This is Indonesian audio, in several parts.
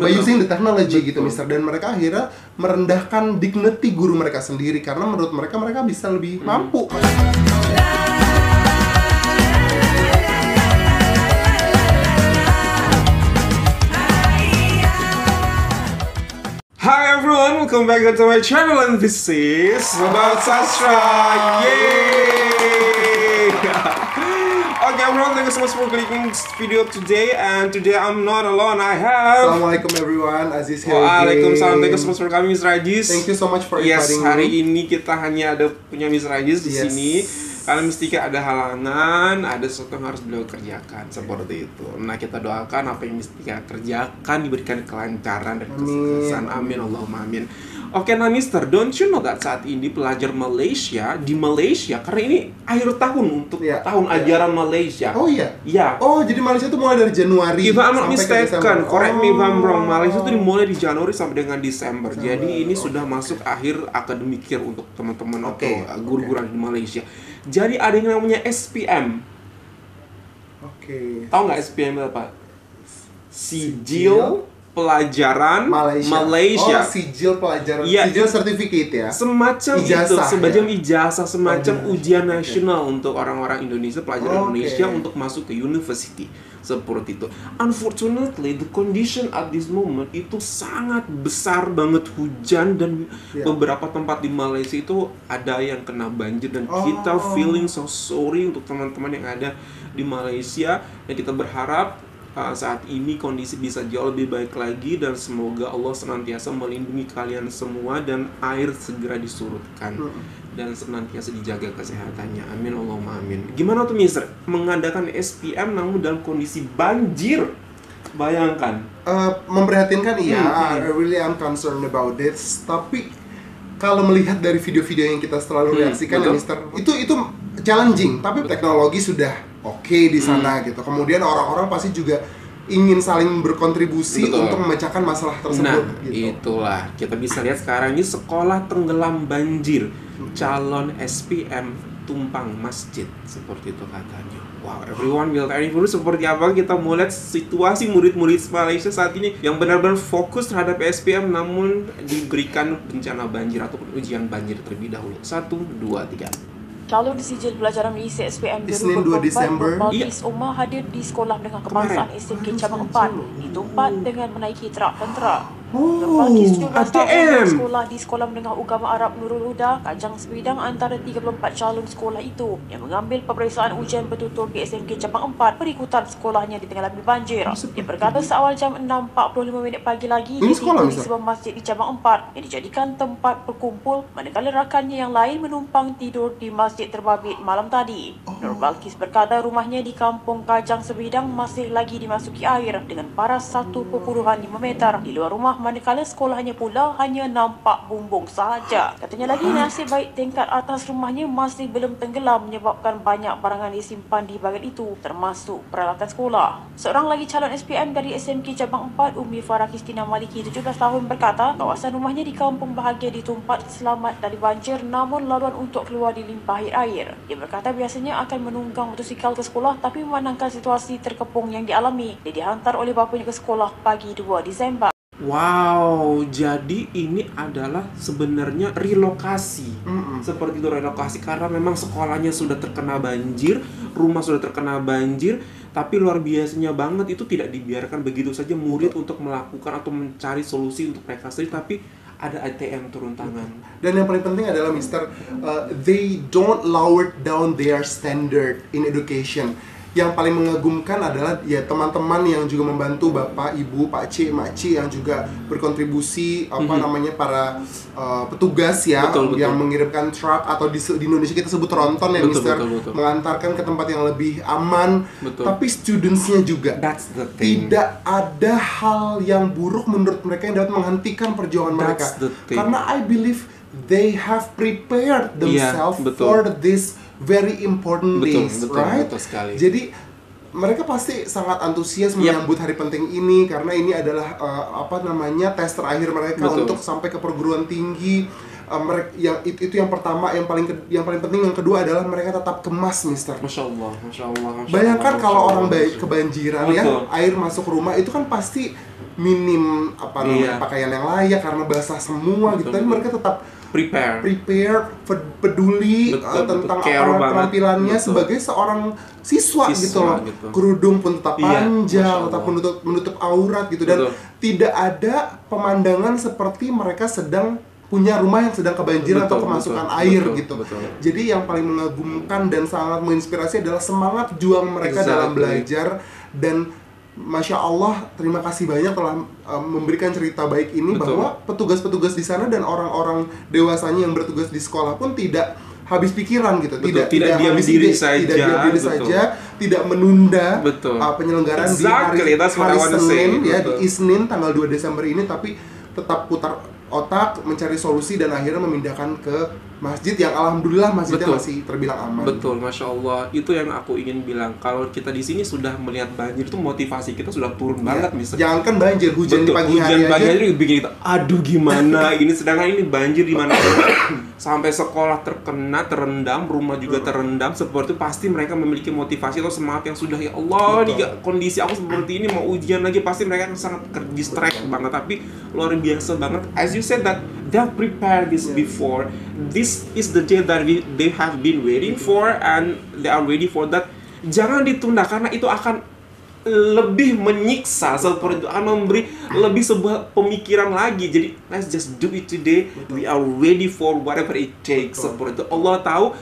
by using the technology gitu Mister, dan mereka akhirnya merendahkan dignity guru mereka sendiri karena menurut mereka bisa lebih mampu. Hi everyone, welcome back to my channel and this is Sobat Sastra. Yay! Okay everyone, thank you so much for clicking this video today, and today I'm not alone. I have Assalamualaikum everyone, Aziz here. Waalaikumsalam, thank you so much for coming, Mr. Ajis. Thank you so much for inviting me. Hari ini kita hanya ada punya Mr. Ajis di sini. Karena mesti ada halangan, ada sesuatu yang harus beliau kerjakan, seperti itu. Nah, kita doakan apa yang mesti kerjakan diberikan kelancaran dan kesuksesan. Amin, Allahumma amin. Oke, nah Mister, don't you know that saat ini pelajar Malaysia di Malaysia, karena ini akhir tahun untuk tahun ajaran Malaysia. Oh iya? Iya. Oh, jadi Malaysia itu mulai dari Januari if I'm not mistaken, correct me if I'm wrong, Malaysia itu dimulai di Januari sampai dengan Desember. Jadi ini sudah masuk akhir akademik year untuk teman-teman atau guru-guru di Malaysia. Jadi ada yang namanya SPM. Tahu nggak SPM itu apa? Sijil Pelajaran Malaysia. Oh, sijil pelajaran. Ya, sijil certificate ya. Semacam ijazah, itu, semacam ijazah, semacam ujian nasional untuk orang-orang Indonesia, pelajar Indonesia untuk masuk ke university. Seperti itu. Unfortunately, the condition at this moment itu sangat besar banget hujan, dan beberapa tempat di Malaysia itu ada yang kena banjir, dan kita feeling so sorry untuk teman-teman yang ada di Malaysia, dan kita berharap saat ini kondisi bisa jauh lebih baik lagi, dan semoga Allah senantiasa melindungi kalian semua dan air segera disurutkan dan senantiasa dijaga kesehatannya. Amin Allahumma amin. Gimana tuh Mister mengadakan SPM namun dalam kondisi banjir? Bayangkan. Memprihatinkan I really am concerned about this. Tapi kalau melihat dari video-video yang kita selalu reaksikan ya Mister, itu challenging, tapi teknologi sudah oke di sana gitu. Kemudian orang-orang pasti juga ingin saling berkontribusi untuk memecahkan masalah tersebut. Nah, itulah kita bisa lihat sekarang ini sekolah tenggelam banjir, calon SPM tumpang masjid, seperti itu katanya. Wow, everyone will tell you seperti apa kita melihat situasi murid-murid Malaysia saat ini yang benar-benar fokus terhadap SPM namun diberikan bencana banjir ataupun ujian banjir terlebih dahulu. 1, 2, 3. Calon sijil pelajaran mengisi SPM Isnin 2 Desember Balkis Umar hadir di sekolah menengah kebangsaan SMK Cabang 4 ditumpat dengan menaiki truk tentera. Balkis 17 tahun sekolah di Sekolah Menengah Agama Arab Nurul Huda, Kajang Sebidang antara 34 calon sekolah itu yang mengambil peperiksaan ujian bertutur di SMK Cabang 4 berikutan sekolahnya ditenggelam banjir. Dia berkata seawal jam 6.45 pagi lagi di sebuah masjid di Cabang 4 yang dijadikan tempat berkumpul, manakala rakannya yang lain menumpang tidur di masjid terbabit malam tadi. Nur Balkis berkata rumahnya di kampung Kajang Sebidang masih lagi dimasuki air dengan paras 1.5 meter di luar rumah, manakala sekolahnya pula hanya nampak bumbung sahaja. Katanya lagi nasib baik tingkat atas rumahnya masih belum tenggelam menyebabkan banyak barangan disimpan di bahagian itu termasuk peralatan sekolah. Seorang lagi calon SPM dari SMK Cabang 4, Umi Farah Kristina Maliki 17 tahun berkata kawasan rumahnya di kampung bahagia ditumpat selamat dari banjir namun laluan untuk keluar dilimpahi air. Dia berkata biasanya akan menunggang motosikal ke sekolah tapi memandangkan situasi terkepung yang dialami, dia dihantar oleh bapanya ke sekolah pagi 2 Disember. Wow, jadi ini adalah sebenarnya relokasi. Seperti itu, relokasi karena memang sekolahnya sudah terkena banjir, rumah sudah terkena banjir, tapi luar biasanya banget itu tidak dibiarkan begitu saja murid untuk melakukan atau mencari solusi untuk mereka sendiri, tapi ada ATM turun tangan. Dan yang paling penting adalah Mister, they don't lower down their standard in education. Yang paling mengagumkan adalah ya teman-teman yang juga membantu Bapak, Ibu, Pak C, Mak C yang juga berkontribusi namanya para petugas ya, yang mengirimkan truk atau di Indonesia kita sebut tronton ya Mister, mengantarkan ke tempat yang lebih aman. Tapi studentsnya juga tidak ada hal yang buruk menurut mereka yang dapat menghentikan perjuangan mereka, karena I believe they have prepared themselves for this very important days, right? Jadi mereka pasti sangat antusias menyambut hari penting ini karena ini adalah tes terakhir mereka untuk sampai ke perguruan tinggi. Itu yang pertama, yang paling penting. Yang kedua adalah mereka tetap kemas, Mister. Masya Allah. Bayangkan kalau orang kebanjiran ya, air masuk rumah itu kan pasti minim pakaian yang layak karena basah semua gitu, tapi mereka tetap prepare, peduli tentang penampilannya sebagai seorang siswa gitu loh. Kerudung pun tetap panjang, tetap menutup aurat gitu, dan tidak ada pemandangan seperti mereka sedang punya rumah yang sedang kebanjiran atau kemasukan air gitu. Jadi yang paling mengagumkan dan sangat menginspirasi adalah semangat juang mereka dalam belajar. Dan Masya Allah, terima kasih banyak telah memberikan cerita baik ini, bahwa petugas-petugas di sana dan orang-orang dewasanya yang bertugas di sekolah pun tidak habis pikiran gitu, tidak diam diri saja, tidak menunda penyelenggaraan di hari Senin ya, di Isnin tanggal 2 Desember ini, tapi tetap putar otak mencari solusi dan akhirnya memindahkan ke masjid yang alhamdulillah masjidnya masih terbilang aman. Betul, Masya Allah. Itu yang aku ingin bilang. Kalau kita di sini sudah melihat banjir, itu motivasi kita sudah turun banget misalnya. Jangankan banjir, hujan di pagi hari aja bikin kita, aduh gimana ini, sedangkan ini banjir di mana sampai sekolah terendam, rumah juga terendam, seperti itu pasti mereka memiliki motivasi atau semangat yang sudah, ya Allah, di kondisi aku seperti ini mau ujian lagi, pasti mereka akan sangat distract banget. Tapi luar biasa banget. As you said that they have prepared this before. This is the day that they have been waiting for, and they are ready for that. Jangan ditunda karena itu akan lebih menyiksa, seperti itu akan memberi lebih sebuah pemikiran lagi. Jadi let's just do it today. We are ready for whatever it takes. Seperti itu. Allah tahu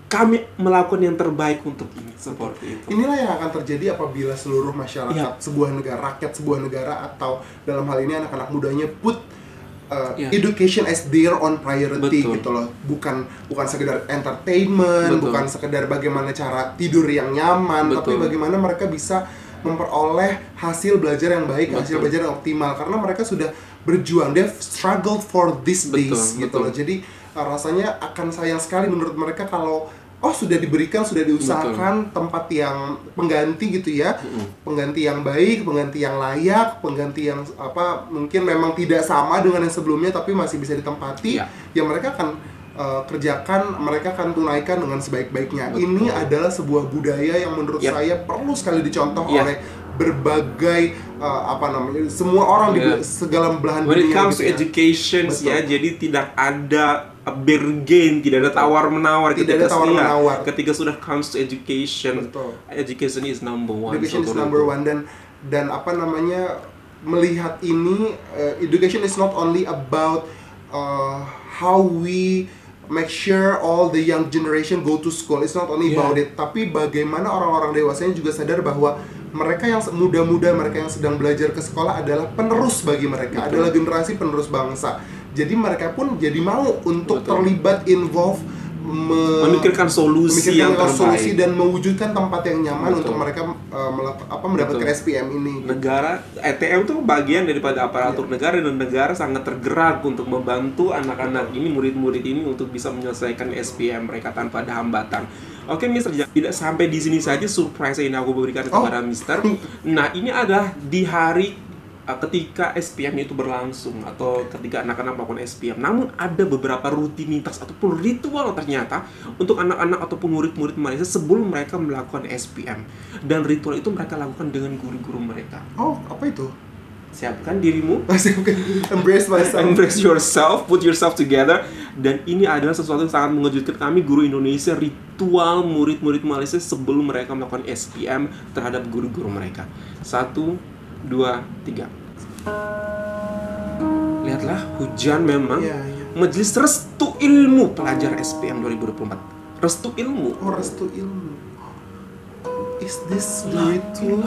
kami melakukan yang terbaik untuk ini, seperti itu. Inilah yang akan terjadi apabila seluruh masyarakat sebuah negara, rakyat sebuah negara, atau dalam hal ini anak-anak mudanya put education as their own priority gitu loh. Bukan sekedar entertainment, bukan sekedar bagaimana cara tidur yang nyaman, tapi bagaimana mereka bisa memperoleh hasil belajar yang baik, hasil belajar yang optimal, karena mereka sudah berjuang, they've struggled for these days gitu loh. Jadi rasanya akan sayang sekali menurut mereka kalau sudah diberikan, sudah diusahakan tempat yang pengganti gitu ya, pengganti yang baik, pengganti yang layak, pengganti yang mungkin memang tidak sama dengan yang sebelumnya tapi masih bisa ditempati, ya mereka akan kerjakan, mereka akan tunaikan dengan sebaik-baiknya. Ini adalah sebuah budaya yang menurut saya perlu sekali dicontoh oleh berbagai semua orang di segala belahan dunia. When it comes to education jadi tidak ada bargain, tidak ada tawar-menawar, tidak ada tawar-menawar. Ketika sudah comes to education, education is number one. Education is number one, dan melihat ini, education is not only about how we make sure all the young generation go to school. It's not only about it, tapi bagaimana orang-orang dewasanya juga sadar bahwa mereka yang muda-muda, mereka yang sedang belajar ke sekolah adalah penerus bagi mereka, adalah generasi penerus bangsa. Jadi mereka pun jadi mau untuk terlibat, involve, memikirkan solusi yang terbaik dan mewujudkan tempat yang nyaman untuk mereka mendapatkan SPM ini. Negara, ETM itu bagian daripada aparatur negara, dan negara sangat tergerak untuk membantu anak-anak ini, murid-murid ini untuk bisa menyelesaikan SPM mereka tanpa ada hambatan. Oke, Mister, tidak sampai di sini saja surprise yang aku berikan kepada Mister. Nah, ini adalah di hari ketika SPM itu berlangsung, atau ketika anak-anak melakukan SPM. Namun ada beberapa rutinitas ataupun ritual ternyata untuk anak-anak ataupun murid-murid Malaysia sebelum mereka melakukan SPM. Dan ritual itu mereka lakukan dengan guru-guru mereka. Apa itu? Siapkan dirimu, embrace myself, embrace yourself, put yourself together. Dan ini adalah sesuatu yang sangat mengejutkan kami guru Indonesia, ritual murid-murid Malaysia sebelum mereka melakukan SPM terhadap guru-guru mereka. 1, 2, 3. Lihatlah, hujan memang. Majelis Restu Ilmu Pelajar SPM 2024. Restu Ilmu. Restu Ilmu. Is this the ritual?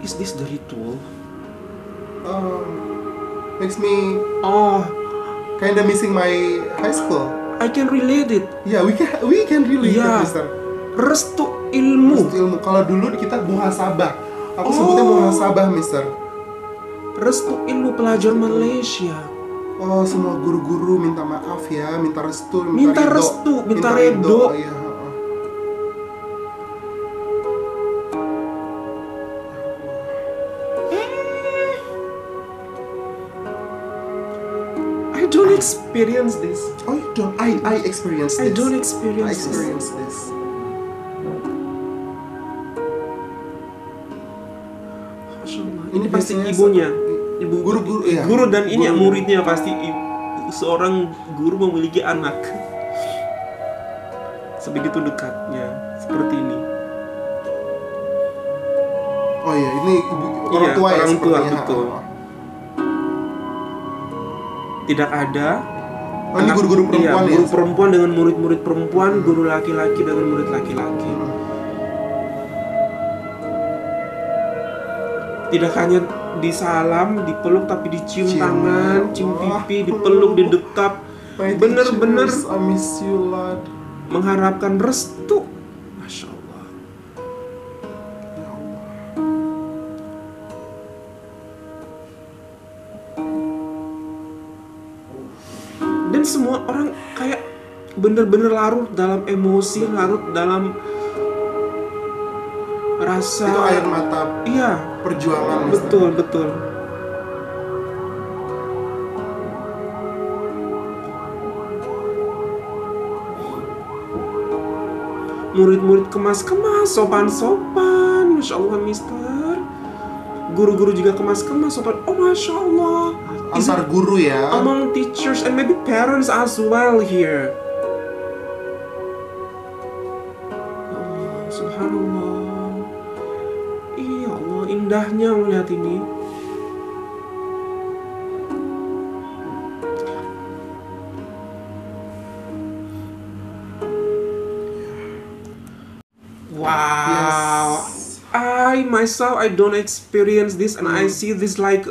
Is this the ritual? Makes me kinda missing my high school. I can relate it. Yeah, we can relate it, Mister. Restu Ilmu. Restu Ilmu. Kalau dulu kita muhasabah. Aku sebutnya muhasabah, Mister. Restu Ilmu Pelajar Malaysia. Semua guru-guru minta maaf ya, minta restu, minta restu, minta redo. I don't experience this. Oh, you don't? I experience this. I don't experience this. Ini pasti ibunya, guru dan ini muridnya pasti seorang guru memiliki anak sebegitu dekatnya seperti ini. Oh iya, ini orang tua ya sepertinya. Betul. Tidak ada. Oh, ini guru-guru perempuan guru perempuan dengan murid-murid perempuan, guru laki-laki dengan murid laki-laki. Tidak hanya disalam, dipeluk, tapi dicium tangan, cium pipi, dipeluk, didekap. Benar-benar I miss you, Lord. Mengharapkan restu. Masya Allah. Dan semua orang kayak benar-benar larut dalam emosi, larut dalam rasa. Itu air mata. Iya. Perjuangan. Betul. Murid-murid kemas-kemas, sopan-sopan. Masya Allah, Mister. Guru-guru juga kemas-kemas, sopan. Oh, Masya Allah. Antar guru ya. Among teachers and maybe parents as well here. Oh, subhanallah. Iya Allah, indahnya melihat ini. Wow. Yes. I don't experience this and I see this like,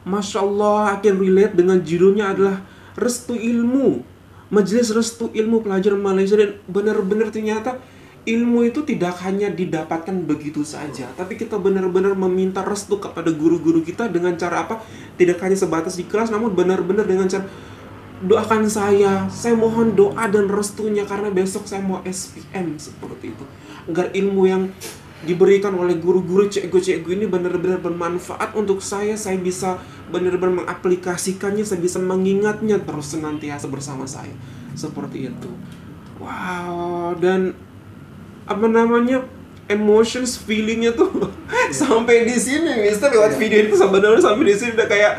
Masya Allah, I can relate dengan judulnya adalah Restu Ilmu. Majelis Restu Ilmu Pelajaran Malaysia. Dan benar-benar ternyata ilmu itu tidak hanya didapatkan begitu saja, tapi kita benar-benar meminta restu kepada guru-guru kita dengan cara apa? Tidak hanya sebatas di kelas, namun benar-benar dengan cara doakan saya mohon doa dan restunya karena besok saya mau SPM, seperti itu. Agar ilmu yang diberikan oleh guru-guru, cikgu-cikgu ini benar-benar bermanfaat untuk saya bisa benar-benar mengaplikasikannya, saya bisa mengingatnya terus senantiasa bersama saya. Seperti itu. Wow, dan apa namanya, emotions, feelingnya tuh sampai di sini, Mister, lewat video itu sebenarnya sampai di sini udah kayak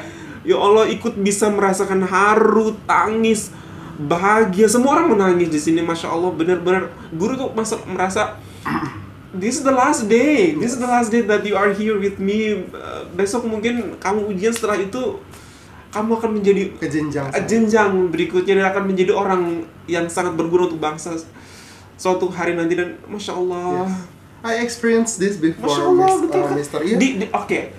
ya Allah, ikut bisa merasakan haru, tangis, bahagia, semua orang menangis di sini. Masya Allah, benar-benar guru tuh merasa this is the last day that you are here with me. Besok mungkin kamu ujian, setelah itu kamu akan menjadi jenjang berikutnya dan akan menjadi orang yang sangat berguna untuk bangsa suatu hari nanti. Dan Masya Allah, yes. I experienced this before. Masya Allah, betul kan? Mister, yeah. Oke.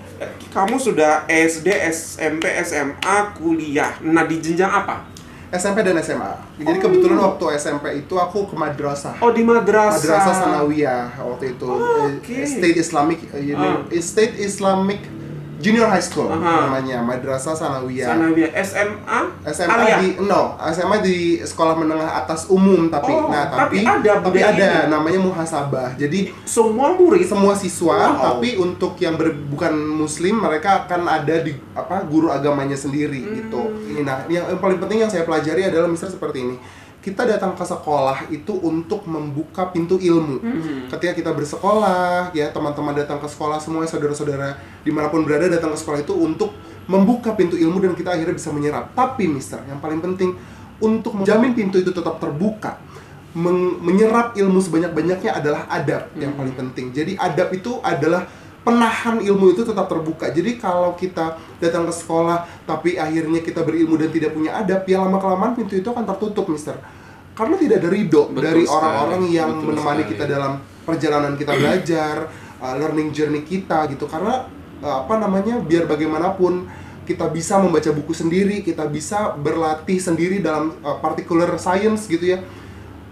Kamu sudah SD, SMP, SMA, kuliah. Nah, di jenjang apa? SMP dan SMA. Jadi kebetulan waktu SMP itu aku ke madrasah. Oh, di madrasah. Madrasah Sanawiyah waktu itu. Okay. State Islamic Junior High School namanya, Madrasah Sanawiyah. SMA di sekolah menengah atas umum tapi ada namanya muhasabah. Jadi semua murid, semua siswa, tapi untuk yang bukan muslim mereka akan ada di guru agamanya sendiri gitu. Nah, yang paling penting yang saya pelajari adalah misalnya seperti ini. Kita datang ke sekolah itu untuk membuka pintu ilmu. Ketika kita bersekolah, ya teman-teman datang ke sekolah, semua saudara-saudara dimanapun berada datang ke sekolah itu untuk membuka pintu ilmu dan kita akhirnya bisa menyerap. Tapi Mister, yang paling penting untuk menjamin pintu itu tetap terbuka, menyerap ilmu sebanyak-banyaknya adalah adab yang paling penting. Jadi adab itu adalah penahan ilmu itu tetap terbuka. Jadi kalau kita datang ke sekolah tapi akhirnya kita berilmu dan tidak punya adab, ya lama-kelamaan pintu itu akan tertutup, Mister. Karena tidak ada ridho dari orang-orang yang menemani kita dalam perjalanan kita belajar, learning journey kita gitu. Karena biar bagaimanapun kita bisa membaca buku sendiri, kita bisa berlatih sendiri dalam particular science gitu ya.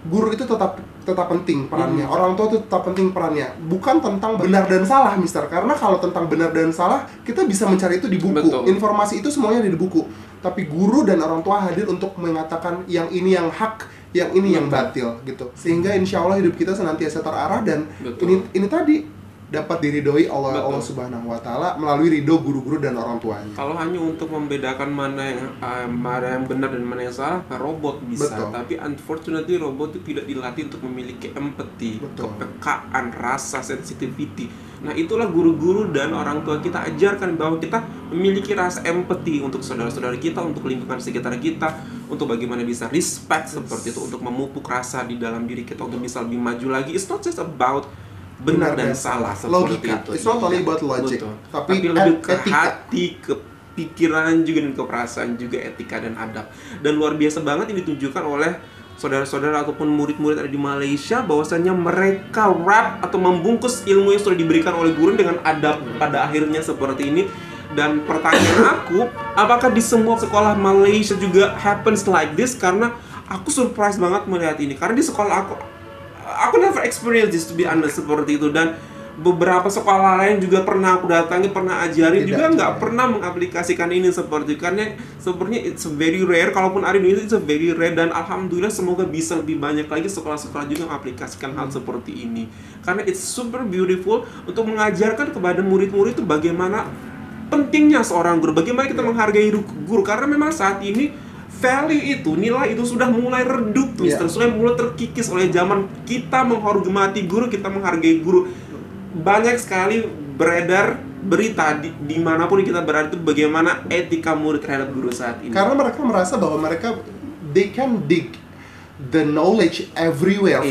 Guru itu tetap penting perannya, orang tua itu tetap penting perannya. Bukan tentang benar dan salah, Mister. Karena kalau tentang benar dan salah, kita bisa mencari itu di buku. Betul. Informasi itu semuanya ada di buku. Tapi guru dan orang tua hadir untuk mengatakan yang ini yang hak, yang ini yang batil gitu. Sehingga insya Allah hidup kita senantiasa terarah dan ini tadi dapat diridhoi oleh Allah Subhanahu wa taala melalui ridho guru-guru dan orang tuanya. Kalau hanya untuk membedakan mana yang benar dan mana yang salah, robot bisa. Betul. Tapi unfortunately robot itu tidak dilatih untuk memiliki empati, kepekaan, rasa, sensitivity. Nah, itulah guru-guru dan orang tua kita ajarkan bahwa kita memiliki rasa empati untuk saudara-saudara kita, untuk lingkungan sekitar kita, untuk bagaimana bisa respect seperti itu, untuk memupuk rasa di dalam diri kita untuk bisa lebih maju lagi. It's not just about benar dan salah seperti logika. itu. It's not only about logic, tapi lebih ke etika. hati, ke pikiran juga dan ke perasaan juga, etika dan adab. Dan luar biasa banget ini ditunjukkan oleh saudara-saudara ataupun murid-murid ada di Malaysia, bahwasanya mereka wrap atau membungkus ilmu yang sudah diberikan oleh guru dengan adab pada akhirnya seperti ini. Dan pertanyaan aku, apakah di semua sekolah Malaysia juga happens like this? Karena aku surprise banget melihat ini, karena di sekolah aku never experience this, to be honest, seperti itu. Dan beberapa sekolah lain juga pernah aku datangi, pernah ajari, juga nggak pernah mengaplikasikan ini seperti itu. Karena sebenarnya it's very rare, kalaupun ada di Indonesia it's very rare. Dan alhamdulillah semoga bisa lebih banyak lagi sekolah-sekolah juga mengaplikasikan hal seperti ini. Karena it's super beautiful untuk mengajarkan kepada murid-murid itu bagaimana pentingnya seorang guru, bagaimana kita menghargai guru. Karena memang saat ini value itu, nilai itu sudah mulai redup, Mister. Sudah mulai terkikis oleh zaman. Kita menghormati guru, kita menghargai guru. Banyak sekali beredar berita dimanapun kita berada itu bagaimana etika murid terhadap guru saat ini. Karena mereka merasa bahwa mereka they can dig the knowledge everywhere,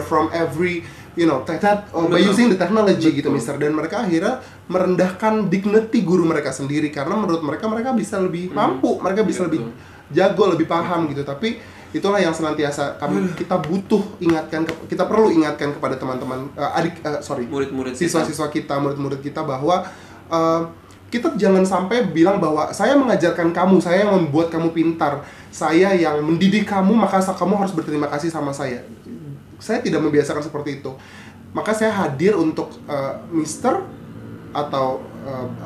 from every by using the technology gitu, Mister. Dan mereka akhirnya merendahkan dignity guru mereka sendiri karena menurut mereka bisa lebih mampu, mereka bisa lebih jago, lebih paham gitu. Tapi itulah yang senantiasa kita perlu ingatkan kepada teman-teman murid-murid siswa-siswa kita, murid-murid kita, bahwa kita jangan sampai bilang bahwa saya mengajarkan kamu, saya yang membuat kamu pintar, saya yang mendidik kamu, maka kamu harus berterima kasih sama saya. Saya tidak membiasakan seperti itu. Maka saya hadir untuk Mister atau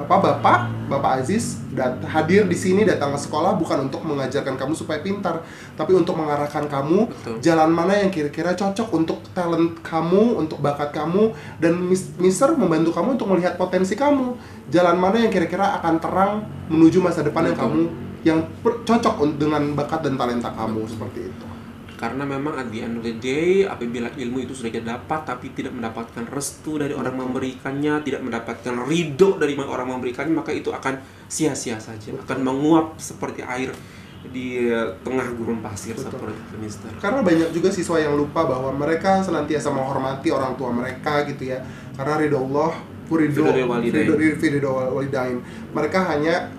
Bapak Aziz hadir di sini, datang ke sekolah bukan untuk mengajarkan kamu supaya pintar, tapi untuk mengarahkan kamu jalan mana yang kira-kira cocok untuk talent kamu, untuk bakat kamu, dan Mister membantu kamu untuk melihat potensi kamu, jalan mana yang kira-kira akan terang menuju masa depan yang cocok dengan bakat dan talenta kamu, seperti itu. Karena memang at the end of the day, apabila ilmu itu sudah dapat tapi tidak mendapatkan restu dari orang memberikannya, tidak mendapatkan ridho dari orang memberikannya, maka itu akan sia-sia saja, akan menguap seperti air di tengah gurun pasir. Seperti itu, Mister. Karena banyak juga siswa yang lupa bahwa mereka senantiasa menghormati orang tua mereka gitu ya, karena ridho Allah, ridho walidain. Mereka hanya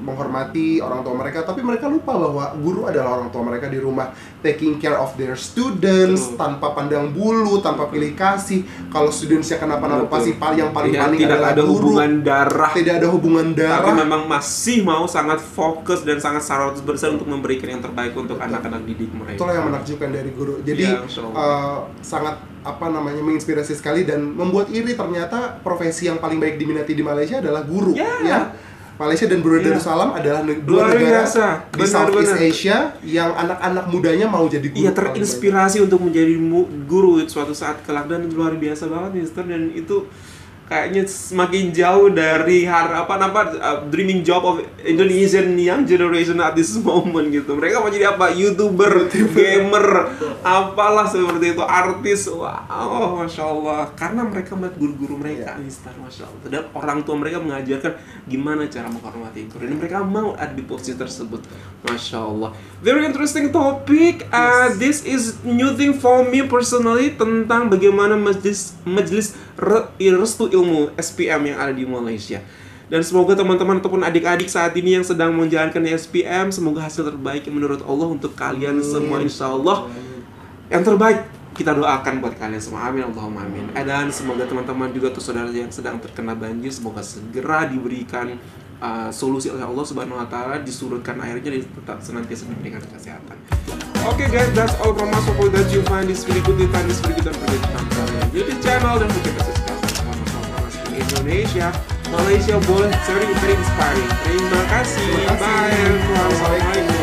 menghormati orang tua mereka, tapi mereka lupa bahwa guru adalah orang tua mereka di rumah, taking care of their students tanpa pandang bulu, tanpa pilih kasih. Kalau studentsnya kenapa-napa pasti yang paling tidak adalah ada guru. Tidak ada hubungan darah. Tapi memang masih mau sangat fokus dan sangat 100% untuk memberikan yang terbaik untuk anak-anak didik mereka. Itulah yang menakjubkan dari guru. Jadi sangat menginspirasi sekali dan membuat iri. Ternyata profesi yang paling baik diminati di Malaysia adalah guru. Malaysia dan Brunei Darussalam adalah dua negara di Southeast Asia yang anak-anak mudanya mau jadi guru. Terinspirasi untuk menjadi guru suatu saat kelak, dan luar biasa banget, Mister. Dan itu kayaknya semakin jauh dari dreaming job of Indonesian young generation at this moment gitu. Mereka mau jadi apa? YouTuber, gamer, apalah seperti itu, artis. Wow, Masya Allah. Karena mereka melihat guru-guru mereka, Mister, Masya Allah. Dan orang tua mereka mengajarkan gimana cara menghormati guru, dan mereka mau ada di posisi tersebut. Masya Allah. Very interesting topic. This is new thing for me personally, tentang bagaimana majelis restu ilmu SPM yang ada di Malaysia. Dan semoga teman-teman ataupun adik-adik saat ini yang sedang menjalankan SPM, semoga hasil terbaik menurut Allah untuk kalian semua, insya Allah. Yang terbaik kita doakan buat kalian semua, amin Allahumma amin. Dan semoga teman-teman juga tuh saudara yang sedang terkena banjir, semoga segera diberikan solusi oleh Allah Subhanahu wa taala, disurutkan airnya, dan tetap senantiasa diberikan kesehatan. Okay guys, that's all from us. Hope that you find this video good. Find this video dan pergi tonton YouTube channel, dan kita subscribe sama Indonesia, Malaysia boleh very inspiring. Terima kasih. Bye. Assalamualaikum.